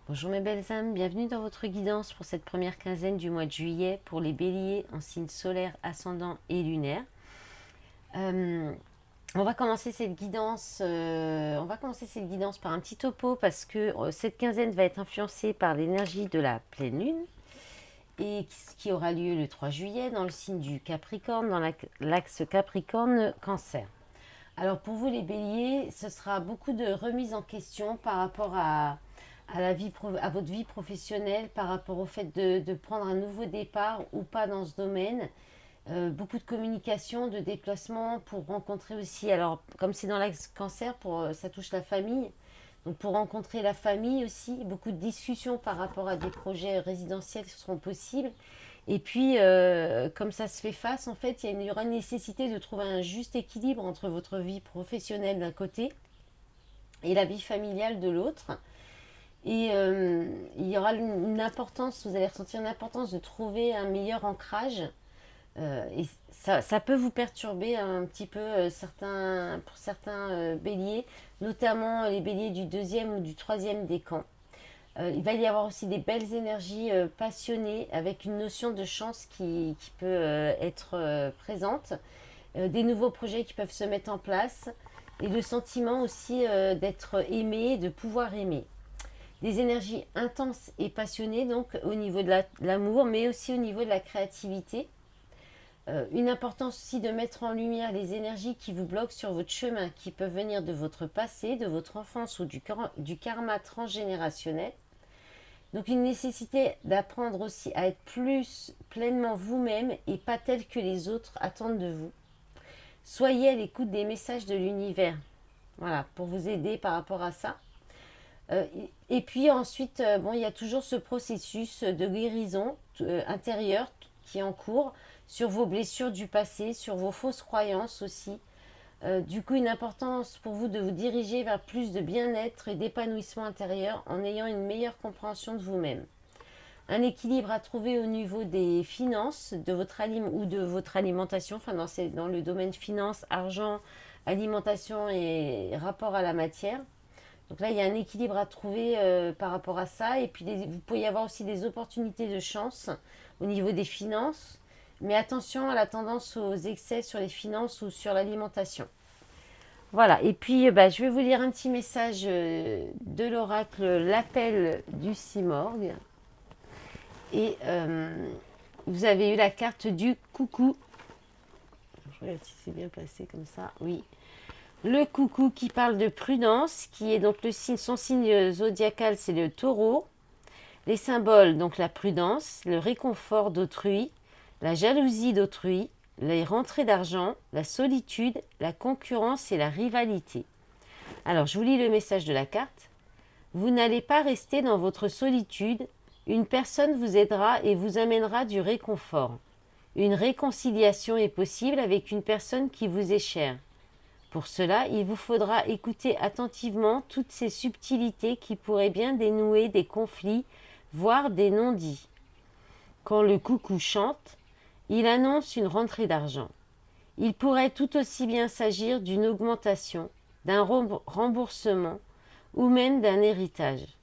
Bonjour mes belles âmes, bienvenue dans votre guidance pour cette première quinzaine du mois de juillet pour les béliers en signe solaire, ascendant et lunaire. On va commencer cette guidance, par un petit topo parce que cette quinzaine va être influencée par l'énergie de la pleine lune et qui aura lieu le 3 juillet dans le signe du Capricorne, dans l'axe Capricorne-Cancer. Alors pour vous les béliers, ce sera beaucoup de remise en question par rapport à votre vie professionnelle, par rapport au fait de prendre un nouveau départ ou pas dans ce domaine. Beaucoup de communication, de déplacement pour rencontrer aussi, alors comme c'est dans l'axe cancer, ça touche la famille, donc pour rencontrer la famille aussi, beaucoup de discussions par rapport à des projets résidentiels qui seront possibles. Et puis, comme ça se fait face, en fait, il y aura une nécessité de trouver un juste équilibre entre votre vie professionnelle d'un côté et la vie familiale de l'autre. Et il y aura une importance, vous allez ressentir une importance de trouver un meilleur ancrage. Et ça peut vous perturber un petit peu pour certains béliers, notamment les béliers du deuxième ou du troisième décan. Il va y avoir aussi des belles énergies passionnées avec une notion de chance qui peut être présente, des nouveaux projets qui peuvent se mettre en place et le sentiment aussi d'être aimé, de pouvoir aimer. Des énergies intenses et passionnées donc au niveau de l'amour mais aussi au niveau de la créativité. Une importance aussi de mettre en lumière les énergies qui vous bloquent sur votre chemin, qui peuvent venir de votre passé, de votre enfance ou du karma transgénérationnel. Donc une nécessité d'apprendre aussi à être plus pleinement vous-même et pas tel que les autres attendent de vous. Soyez à l'écoute des messages de l'univers. Voilà, pour vous aider par rapport à ça. Et puis ensuite, il y a toujours ce processus de guérison intérieure qui est en cours sur vos blessures du passé, sur vos fausses croyances aussi. Du coup, une importance pour vous de vous diriger vers plus de bien-être et d'épanouissement intérieur en ayant une meilleure compréhension de vous-même. Un équilibre à trouver au niveau des finances ou de votre alimentation, enfin dans le domaine finance, argent, alimentation et rapport à la matière. Donc là, il y a un équilibre à trouver par rapport à ça. Et puis, vous pouvez y avoir aussi des opportunités de chance au niveau des finances. Mais attention à la tendance aux excès sur les finances ou sur l'alimentation. Voilà. Et puis, je vais vous lire un petit message de l'oracle L'appel du Simorgue. Et vous avez eu la carte du coucou. Je regarde si c'est bien placé comme ça. Oui. Le coucou qui parle de prudence, qui est donc son signe zodiacal, c'est le taureau. Les symboles, donc la prudence, le réconfort d'autrui, la jalousie d'autrui, les rentrées d'argent, la solitude, la concurrence et la rivalité. Alors, je vous lis le message de la carte. Vous n'allez pas rester dans votre solitude. Une personne vous aidera et vous amènera du réconfort. Une réconciliation est possible avec une personne qui vous est chère. Pour cela, il vous faudra écouter attentivement toutes ces subtilités qui pourraient bien dénouer des conflits, voire des non-dits. Quand le coucou chante, il annonce une rentrée d'argent. Il pourrait tout aussi bien s'agir d'une augmentation, d'un remboursement ou même d'un héritage.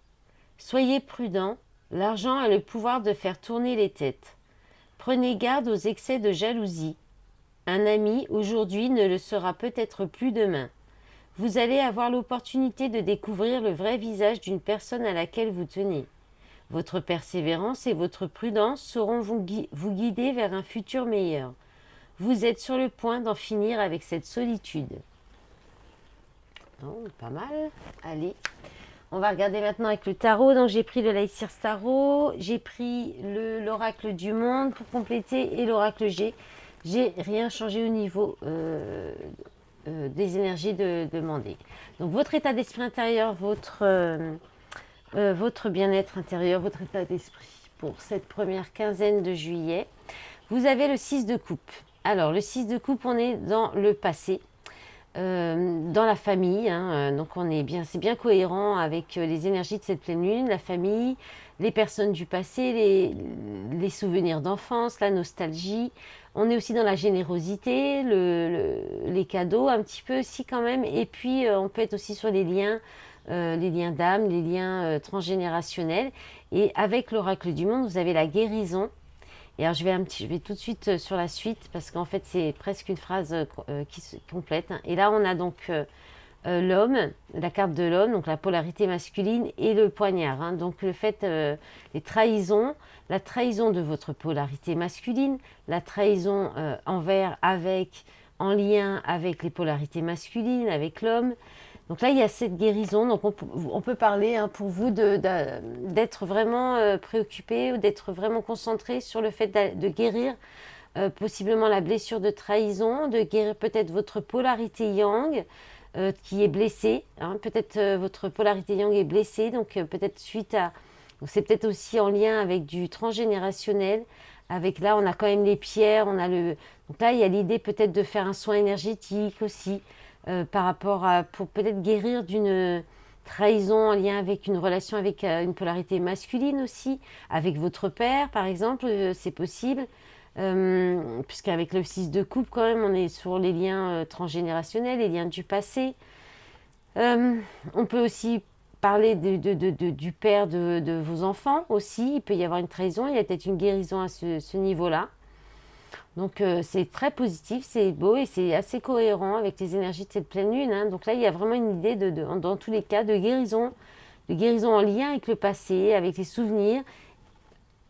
Soyez prudents, l'argent a le pouvoir de faire tourner les têtes. Prenez garde aux excès de jalousie. Un ami aujourd'hui ne le sera peut-être plus demain. Vous allez avoir l'opportunité de découvrir le vrai visage d'une personne à laquelle vous tenez. Votre persévérance et votre prudence sauront vous guider vers un futur meilleur. Vous êtes sur le point d'en finir avec cette solitude. Oh, pas mal. Allez, on va regarder maintenant avec le tarot. Donc j'ai pris le Lysirs Tarot, j'ai pris l'oracle du monde pour compléter et l'oracle G. J'ai rien changé au niveau des énergies demandées. Donc votre état d'esprit intérieur, votre bien-être intérieur, votre état d'esprit pour cette première quinzaine de juillet. Vous avez le 6 de coupe. Alors le 6 de coupe, on est dans le passé. Dans la famille, donc c'est bien cohérent avec les énergies de cette pleine lune, la famille, les personnes du passé, les souvenirs d'enfance, la nostalgie. On est aussi dans la générosité, les cadeaux un petit peu aussi quand même, et puis on peut être aussi sur les liens les liens d'âme, les liens transgénérationnels. Et avec l'oracle du monde, vous avez la guérison. Et alors, je vais tout de suite sur la suite, parce qu'en fait, c'est presque une phrase qui se complète, hein. Et là, on a donc l'homme, la carte de l'homme, donc la polarité masculine et le poignard, hein. Donc, le fait, les trahisons, la trahison de votre polarité masculine, la trahison envers, avec, en lien avec les polarités masculines, avec l'homme. Donc là, il y a cette guérison. Donc on peut parler, hein, pour vous d'être vraiment préoccupé ou d'être vraiment concentré sur le fait de guérir possiblement la blessure de trahison, de guérir peut-être votre polarité yang qui est blessée, hein. Peut-être votre polarité yang est blessée, donc peut-être suite à... Donc c'est peut-être aussi en lien avec du transgénérationnel. Avec là, on a quand même les pierres, on a le... Donc là, il y a l'idée peut-être de faire un soin énergétique aussi. Par rapport à, pour peut-être guérir d'une trahison en lien avec une relation avec une polarité masculine aussi, avec votre père par exemple, c'est possible, puisqu'avec le 6 de coupe quand même, on est sur les liens transgénérationnels, les liens du passé. On peut aussi parler du père de vos enfants aussi, il peut y avoir une trahison, il y a peut-être une guérison à ce niveau-là. Donc c'est très positif, c'est beau et c'est assez cohérent avec les énergies de cette pleine lune, hein. Donc là, il y a vraiment une idée, dans tous les cas, de guérison en lien avec le passé, avec les souvenirs,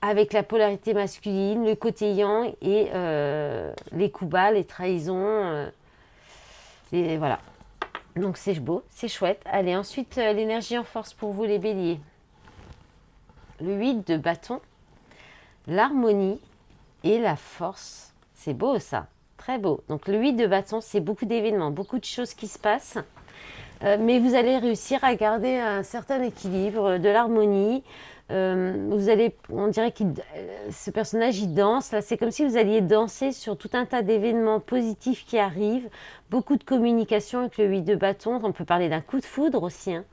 avec la polarité masculine, le côté yang et les coups bas, les trahisons. Et voilà. Donc c'est beau, c'est chouette. Allez, ensuite, l'énergie en force pour vous les béliers. Le 8 de bâton, l'harmonie et la force. C'est beau ça, très beau. Donc le 8 de bâton, c'est beaucoup d'événements, beaucoup de choses qui se passent. Mais vous allez réussir à garder un certain équilibre, de l'harmonie. On dirait que ce personnage, il danse. Là, c'est comme si vous alliez danser sur tout un tas d'événements positifs qui arrivent. Beaucoup de communication avec le 8 de bâton. On peut parler d'un coup de foudre aussi, hein.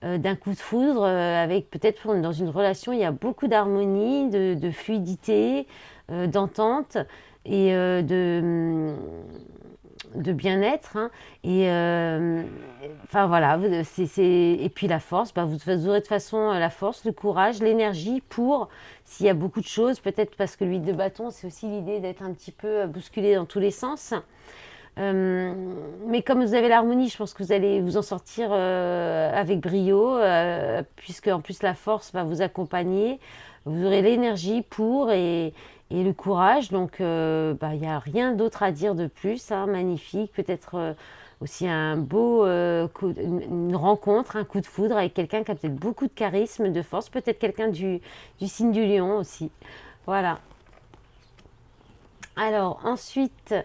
D'un coup de foudre, avec peut-être dans une relation, il y a beaucoup d'harmonie, de fluidité, d'entente et de bien-être, hein. Et enfin voilà, et puis la force, bah, vous aurez de toute façon la force, le courage, l'énergie pour, s'il y a beaucoup de choses, peut-être parce que le 8 de bâton, c'est aussi l'idée d'être un petit peu bousculé dans tous les sens. Mais comme vous avez l'harmonie, je pense que vous allez vous en sortir avec brio, puisque en plus la force va vous accompagner. Vous aurez l'énergie pour et le courage. Donc, il n'y a rien d'autre à dire de plus, hein. Magnifique. Peut-être aussi un beau une rencontre, un coup de foudre avec quelqu'un qui a peut-être beaucoup de charisme, de force. Peut-être quelqu'un du signe du lion aussi. Voilà. Alors, ensuite...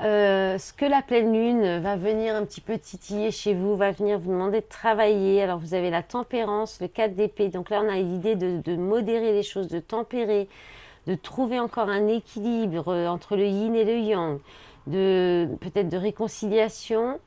ce que la pleine lune va venir un petit peu titiller chez vous, va venir vous demander de travailler. Alors vous avez la tempérance, le 4 d'épée. Donc là, on a l'idée de modérer les choses, de tempérer, de trouver encore un équilibre entre le yin et le yang, peut-être de réconciliation.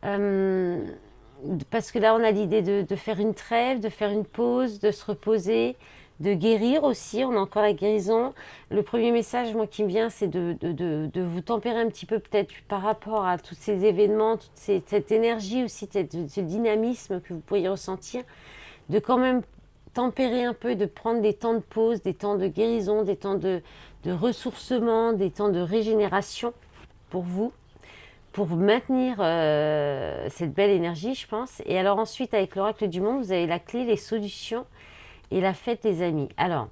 Parce que là, on a l'idée de faire une trêve, de faire une pause, de se reposer, de guérir aussi. On a encore la guérison. Le premier message, moi, qui me vient, c'est de vous tempérer un petit peu, peut-être par rapport à tous ces événements, cette énergie aussi, ce dynamisme que vous pourriez ressentir, de quand même tempérer un peu, de prendre des temps de pause, des temps de guérison, des temps de ressourcement, des temps de régénération pour vous, pour maintenir cette belle énergie, je pense. Et alors ensuite, avec l'oracle du monde, vous avez la clé, les solutions et la fête des amis. Alors,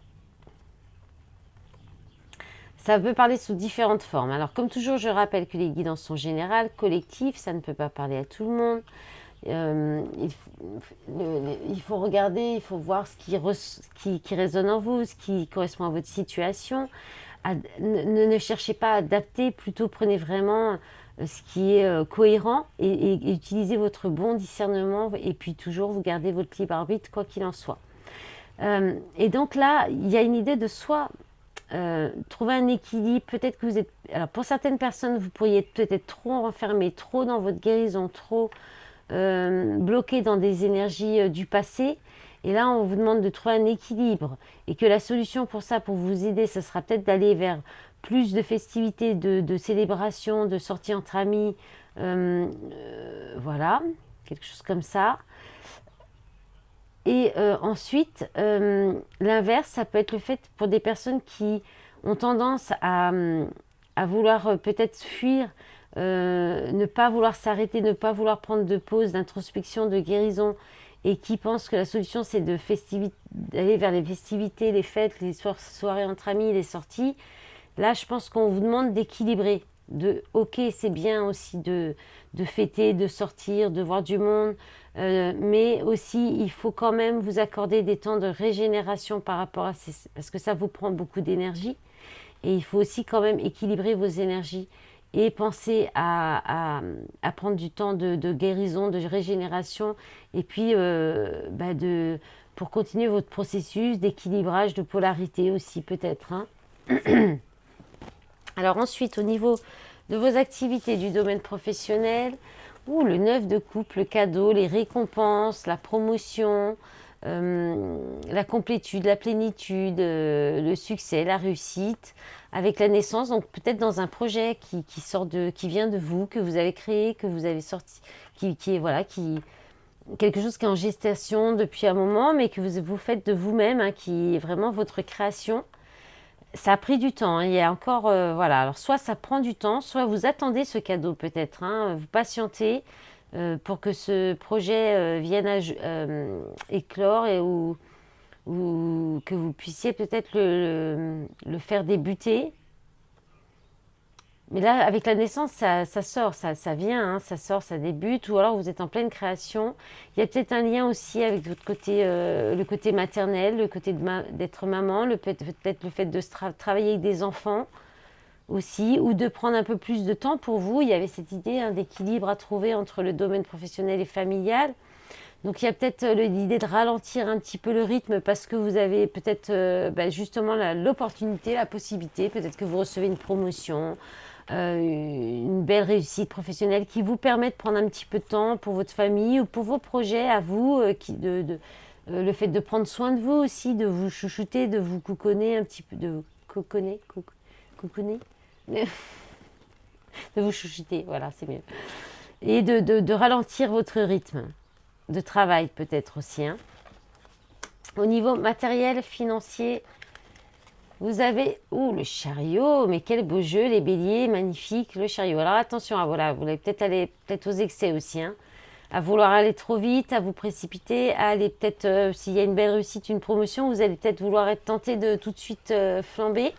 ça peut parler sous différentes formes. Alors, comme toujours, je rappelle que les guidances sont générales, collectives, ça ne peut pas parler à tout le monde. Il faut regarder, il faut voir ce qui résonne en vous, ce qui correspond à votre situation. Ne cherchez pas à adapter, plutôt prenez vraiment ce qui est cohérent et utilisez votre bon discernement et puis toujours vous gardez votre libre arbitre quoi qu'il en soit. Et donc là, il y a une idée de soi, trouver un équilibre. Peut-être que vous êtes... Alors pour certaines personnes, vous pourriez peut-être être trop enfermé, trop dans votre guérison, trop bloqué dans des énergies du passé. Et là, on vous demande de trouver un équilibre. Et que la solution pour ça, pour vous aider, ce sera peut-être d'aller vers plus de festivités, de célébrations, de sorties entre amis. Voilà, quelque chose comme ça. Et ensuite, l'inverse, ça peut être le fait pour des personnes qui ont tendance à vouloir peut-être fuir, ne pas vouloir s'arrêter, ne pas vouloir prendre de pause, d'introspection, de guérison, et qui pensent que la solution c'est d'aller vers les festivités, les fêtes, les soirées entre amis, les sorties. Là, je pense qu'on vous demande d'équilibrer. Ok, c'est bien aussi de fêter, de sortir, de voir du monde, mais aussi il faut quand même vous accorder des temps de régénération par rapport à parce que ça vous prend beaucoup d'énergie. Et il faut aussi quand même équilibrer vos énergies et penser à prendre du temps de guérison, de régénération, et puis pour continuer votre processus d'équilibrage, de polarité aussi peut-être, hein. Alors ensuite, au niveau de vos activités du domaine professionnel, le 9 de coupe, le cadeau, les récompenses, la promotion, la complétude, la plénitude, le succès, la réussite, avec la naissance, donc peut-être dans un projet qui vient de vous, que vous avez créé, que vous avez sorti, quelque chose qui est en gestation depuis un moment, mais que vous faites de vous-même, hein, qui est vraiment votre création. Ça a pris du temps, hein. Il y a encore, voilà. Alors soit ça prend du temps, soit vous attendez ce cadeau peut-être, hein, vous patientez pour que ce projet vienne éclore ou que vous puissiez peut-être le faire débuter. Mais là, avec la naissance, ça sort, ça vient, hein, ça sort, ça débute, ou alors vous êtes en pleine création. Il y a peut-être un lien aussi avec votre côté, le côté maternel, le côté d'être maman, peut-être le fait de travailler avec des enfants aussi, ou de prendre un peu plus de temps pour vous. Il y avait cette idée, hein, d'équilibre à trouver entre le domaine professionnel et familial. Donc il y a peut-être l'idée de ralentir un petit peu le rythme parce que vous avez peut-être justement l'opportunité, la possibilité, peut-être que vous recevez une promotion, une belle réussite professionnelle qui vous permet de prendre un petit peu de temps pour votre famille ou pour vos projets à vous, le fait de prendre soin de vous aussi, de vous chouchouter, de vous couconner un petit peu, de vous couconner, de vous chouchouter, voilà, c'est mieux. Et de ralentir votre rythme de travail peut-être aussi, hein. Au niveau matériel, financier, vous avez le chariot, mais quel beau jeu, les béliers, magnifique, le chariot. Alors attention, voilà, vous allez peut-être aller aux excès aussi, hein, à vouloir aller trop vite, à vous précipiter, à aller peut-être, s'il y a une belle réussite, une promotion, vous allez peut-être vouloir être tenté de tout de suite flamber.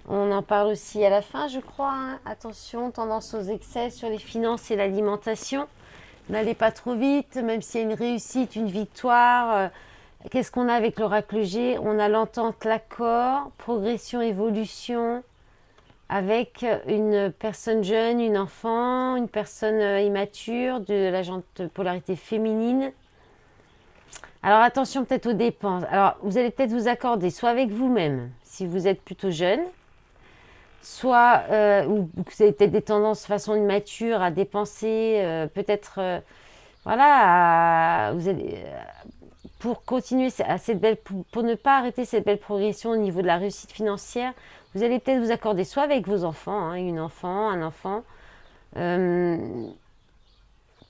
On en parle aussi à la fin, je crois, hein. Attention, tendance aux excès sur les finances et l'alimentation. N'allez pas trop vite, même s'il y a une réussite, une victoire. Qu'est-ce qu'on a avec l'oracle G? On a l'entente, l'accord, progression, évolution, avec une personne jeune, une enfant, une personne immature, de la polarité féminine. Alors attention peut-être aux dépenses. Alors vous allez peut-être vous accorder soit avec vous-même, si vous êtes plutôt jeune, soit ou vous avez peut-être des tendances façon immature à dépenser, peut-être vous allez, pour continuer à pour ne pas arrêter cette belle progression au niveau de la réussite financière, vous allez peut-être vous accorder soit avec vos enfants, hein, un enfant,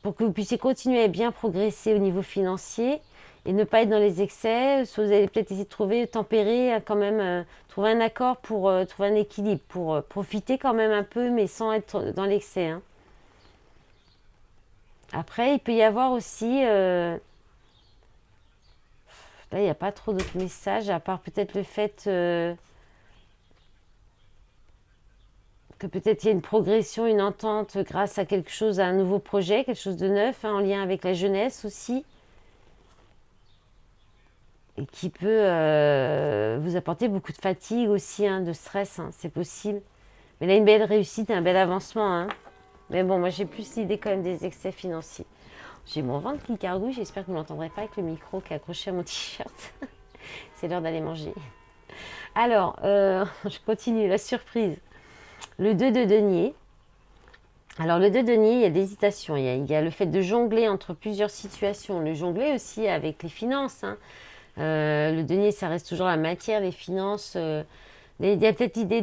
pour que vous puissiez continuer à bien progresser au niveau financier et ne pas être dans les excès. Soit vous allez peut-être essayer de tempérer quand même, trouver un accord pour trouver un équilibre, pour profiter quand même un peu, mais sans être dans l'excès, hein. Après, il peut y avoir aussi... là, il n'y a pas trop d'autres messages, à part peut-être le fait que peut-être il y a une progression, une entente grâce à quelque chose, à un nouveau projet, quelque chose de neuf, hein, en lien avec la jeunesse aussi. Et qui peut vous apporter beaucoup de fatigue aussi, hein, de stress, hein, c'est possible. Mais là, une belle réussite, un bel avancement, hein. Mais bon, moi j'ai plus l'idée quand même des excès financiers. J'ai mon ventre qui gargouille, j'espère que vous ne l'entendrez pas avec le micro qui est accroché à mon t-shirt. C'est l'heure d'aller manger. Alors, je continue, la surprise. Le 2 de denier. Alors le 2 de denier, il y a l'hésitation, il y a le fait de jongler entre plusieurs situations. Le jongler aussi avec les finances, hein. Le denier, ça reste toujours la matière, les finances. Il y a peut-être l'idée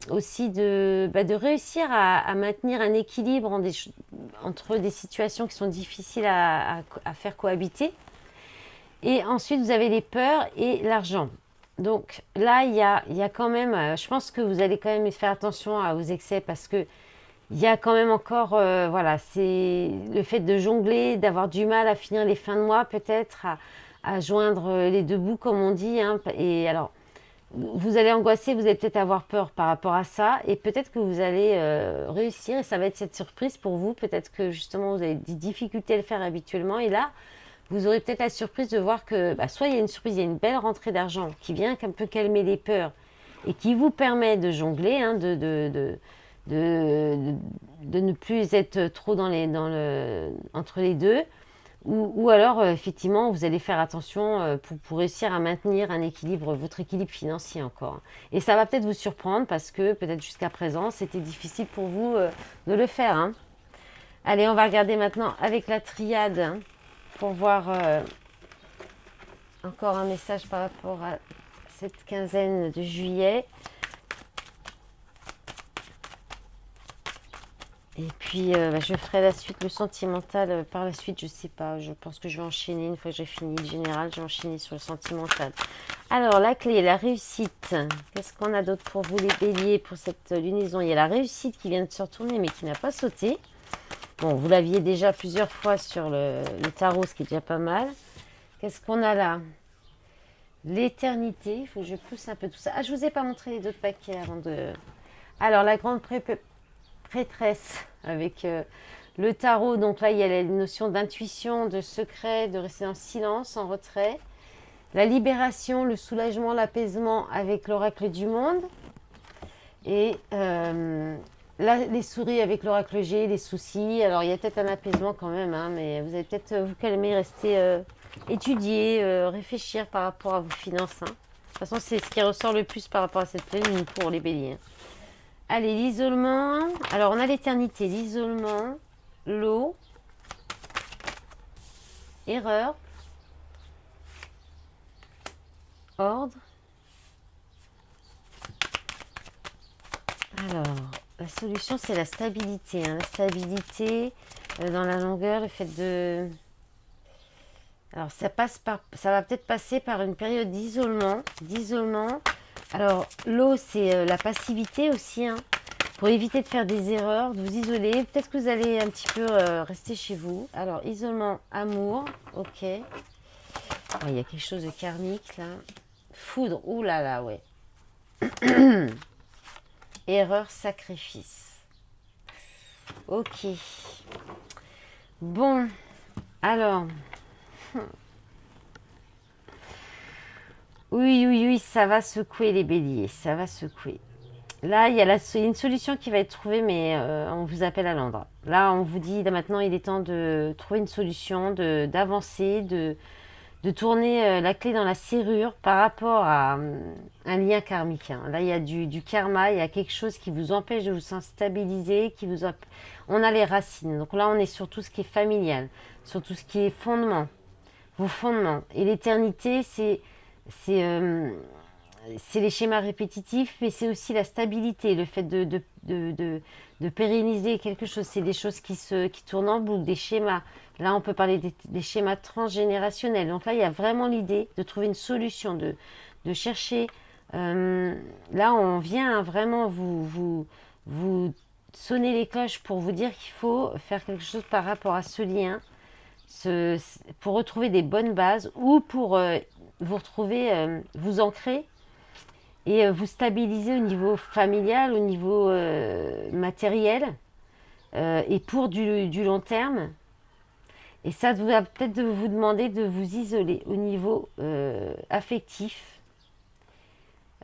aussi de réussir à maintenir un équilibre entre des situations qui sont difficiles à faire cohabiter. Et ensuite, vous avez les peurs et l'argent. Donc là, il y a quand même, je pense que vous allez quand même faire attention à vos excès parce que il y a quand même encore, voilà, c'est le fait de jongler, d'avoir du mal à finir les fins de mois, peut-être, à joindre les deux bouts, comme on dit. Hein. Et alors, vous allez angoisser, vous allez peut-être avoir peur par rapport à ça, et peut-être que vous allez réussir, et ça va être cette surprise pour vous. Peut-être que justement, vous avez des difficultés à le faire habituellement, et là, vous aurez peut-être la surprise de voir que, soit il y a une surprise, il y a une belle rentrée d'argent qui vient un peu calmer les peurs et qui vous permet de jongler, hein, de, de ne plus être trop entre les deux. Ou alors, effectivement, vous allez faire attention pour réussir à maintenir un équilibre, votre équilibre financier encore. Et ça va peut-être vous surprendre parce que peut-être jusqu'à présent, c'était difficile pour vous de le faire. Hein. Allez, on va regarder maintenant avec la triade hein, pour voir encore un message par rapport à cette quinzaine de juillet. Et puis, je ferai la suite, le sentimental par la suite, je sais pas. Je pense que je vais enchaîner, une fois que j'ai fini le général, je vais enchaîner sur le sentimental. Alors, la clé, la réussite. Qu'est-ce qu'on a d'autre pour vous, les béliers, pour cette lunaison? Il y a la réussite qui vient de se retourner, mais qui n'a pas sauté. Bon, vous l'aviez déjà plusieurs fois sur le tarot, ce qui est déjà pas mal. Qu'est-ce qu'on a là? L'éternité. Il faut que je pousse un peu tout ça. Ah, je vous ai pas montré les autres paquets avant de... Alors, la grande prêtresse avec le tarot. Donc là, il y a la notion d'intuition, de secret, de rester en silence, en retrait. La libération, le soulagement, l'apaisement avec l'oracle du monde. Et là, les souris avec l'oracle G, les soucis. Alors, il y a peut-être un apaisement quand même, hein, mais vous allez peut-être vous calmer, rester étudier, réfléchir par rapport à vos finances. Hein. De toute façon, c'est ce qui ressort le plus par rapport à cette pleine lune pour les béliers. Hein. Allez, l'isolement. Alors, on a l'éternité, l'isolement, l'eau, erreur, ordre. Alors, la solution, c'est la stabilité. Hein. La stabilité dans la longueur, le fait de... Alors, ça va peut-être passer par une période d'isolement. Alors, l'eau, c'est la passivité aussi. Hein. Pour éviter de faire des erreurs, de vous isoler. Peut-être que vous allez un petit peu rester chez vous. Alors, isolement, amour. Ok. Oh, il y a quelque chose de karmique, là. Foudre. Ouh là là, ouais. Erreur, sacrifice. Ok. Bon. Alors. Oui, ça va secouer les béliers. Ça va secouer. Là, il y a une solution qui va être trouvée, mais on vous appelle à Londres. Là, on vous dit, là, maintenant, il est temps de trouver une solution, d'avancer, de tourner la clé dans la serrure par rapport à un lien karmique. Hein. Là, il y a du karma, il y a quelque chose qui vous empêche de vous stabiliser, on a les racines. Donc là, on est sur tout ce qui est familial, sur tout ce qui est fondement, vos fondements. Et l'éternité, c'est les schémas répétitifs, mais c'est aussi la stabilité, le fait de pérenniser quelque chose. C'est des choses qui tournent en boucle, des schémas. Là, on peut parler des schémas transgénérationnels. Donc là, il y a vraiment l'idée de trouver une solution, de chercher. Là, on vient vraiment vous sonner les cloches pour vous dire qu'il faut faire quelque chose par rapport à ce lien, pour retrouver des bonnes bases ou pour vous retrouver, vous ancrer et vous stabiliser au niveau familial, au niveau matériel et pour du long terme. Et ça va peut-être vous demander de vous isoler au niveau affectif.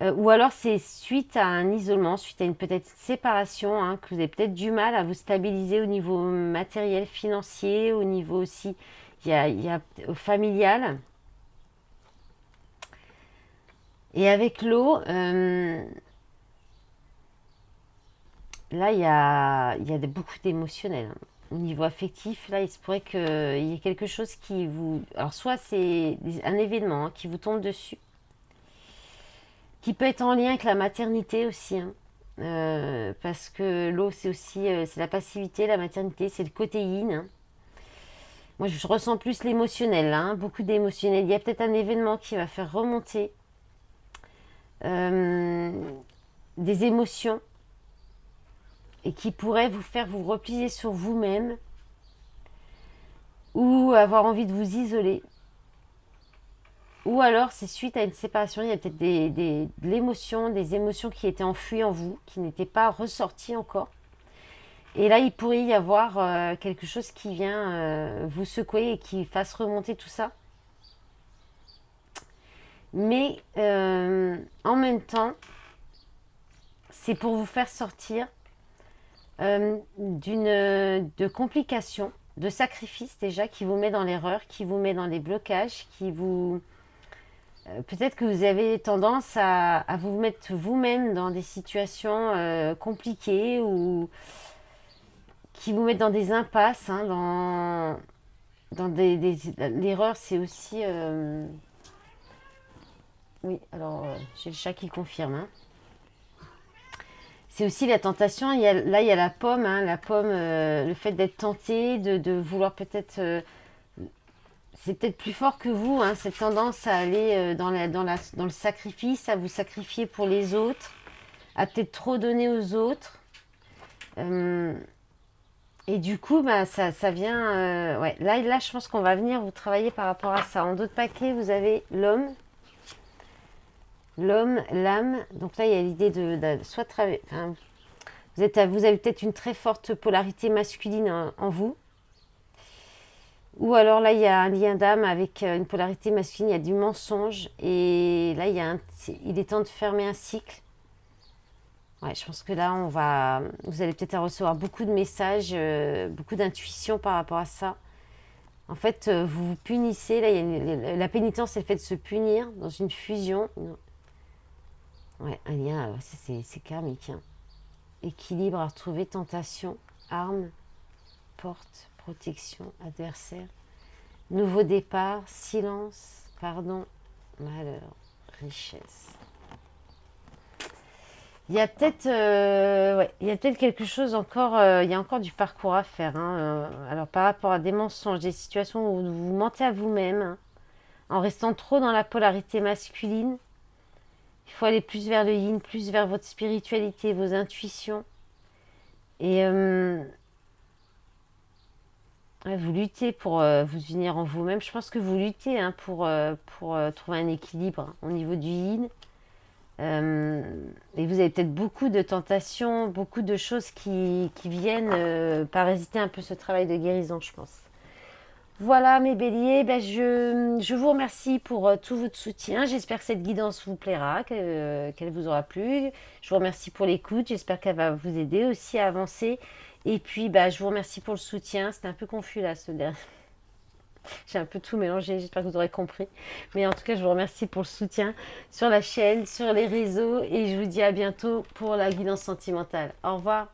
Ou alors c'est suite à un isolement, suite à une peut-être séparation, hein, que vous avez peut-être du mal à vous stabiliser au niveau matériel, financier, au niveau aussi, il y a familial. Et avec l'eau, là, il y a beaucoup d'émotionnel. Hein. Au niveau affectif, là, il se pourrait qu'il y ait quelque chose qui vous... Alors, soit c'est un événement hein, qui vous tombe dessus, qui peut être en lien avec la maternité aussi. Hein. Parce que l'eau, c'est aussi c'est la passivité, la maternité, c'est le côté yin. Hein. Moi, je ressens plus l'émotionnel, hein, beaucoup d'émotionnel. Il y a peut-être un événement qui va faire remonter euh, des émotions et qui pourrait vous faire vous replier sur vous-même ou avoir envie de vous isoler. Ou alors, c'est suite à une séparation, il y a peut-être de l'émotion, des émotions qui étaient enfouies en vous, qui n'étaient pas ressorties encore. Et là, il pourrait y avoir quelque chose qui vient vous secouer et qui fasse remonter tout ça. Mais en même temps, c'est pour vous faire sortir de complications, de sacrifices déjà, qui vous met dans l'erreur, qui vous met dans les blocages, qui vous... peut-être que vous avez tendance à vous mettre vous-même dans des situations compliquées ou qui vous mettent dans des impasses, hein, dans l'erreur, c'est aussi... oui, alors j'ai le chat qui confirme, hein. C'est aussi la tentation. Là, il y a la pomme, hein, la pomme, le fait d'être tenté, de vouloir peut-être... c'est peut-être plus fort que vous, hein, cette tendance à aller dans le sacrifice, à vous sacrifier pour les autres, à peut-être trop donner aux autres. Et du coup, bah, ça vient... ouais. Là, je pense qu'on va venir vous travailler par rapport à ça. En d'autres paquets, vous avez l'homme, l'âme. Donc là, il y a l'idée de soit travailler... Enfin, vous avez peut-être une très forte polarité masculine en vous. Ou alors là, il y a un lien d'âme avec une polarité masculine, il y a du mensonge. Et là, il est temps de fermer un cycle. Ouais, je pense que là, vous allez peut-être recevoir beaucoup de messages, beaucoup d'intuition par rapport à ça. En fait, vous vous punissez. Là, la pénitence, c'est le fait de se punir dans une fusion. Ouais, un lien, c'est karmique, hein. Équilibre à retrouver, tentation, arme, porte, protection, adversaire, nouveau départ, silence, pardon, malheur, richesse. Il y a peut-être il y a peut-être quelque chose encore, il y a encore du parcours à faire, hein. Alors par rapport à des mensonges, des situations où vous mentez à vous-même, hein, en restant trop dans la polarité masculine, il faut aller plus vers le yin, plus vers votre spiritualité, vos intuitions. Et ouais, vous luttez pour vous unir en vous-même. Je pense que vous luttez, hein, pour trouver un équilibre, hein, au niveau du yin. Et vous avez peut-être beaucoup de tentations, beaucoup de choses qui viennent parasiter un peu ce travail de guérison, je pense. Voilà mes béliers, ben je vous remercie pour tout votre soutien. J'espère que cette guidance vous plaira, qu'elle vous aura plu. Je vous remercie pour l'écoute, j'espère qu'elle va vous aider aussi à avancer. Et puis ben, je vous remercie pour le soutien. C'était un peu confus là ce dernier. J'ai un peu tout mélangé, j'espère que vous aurez compris. Mais en tout cas, je vous remercie pour le soutien sur la chaîne, sur les réseaux. Et je vous dis à bientôt pour la guidance sentimentale. Au revoir.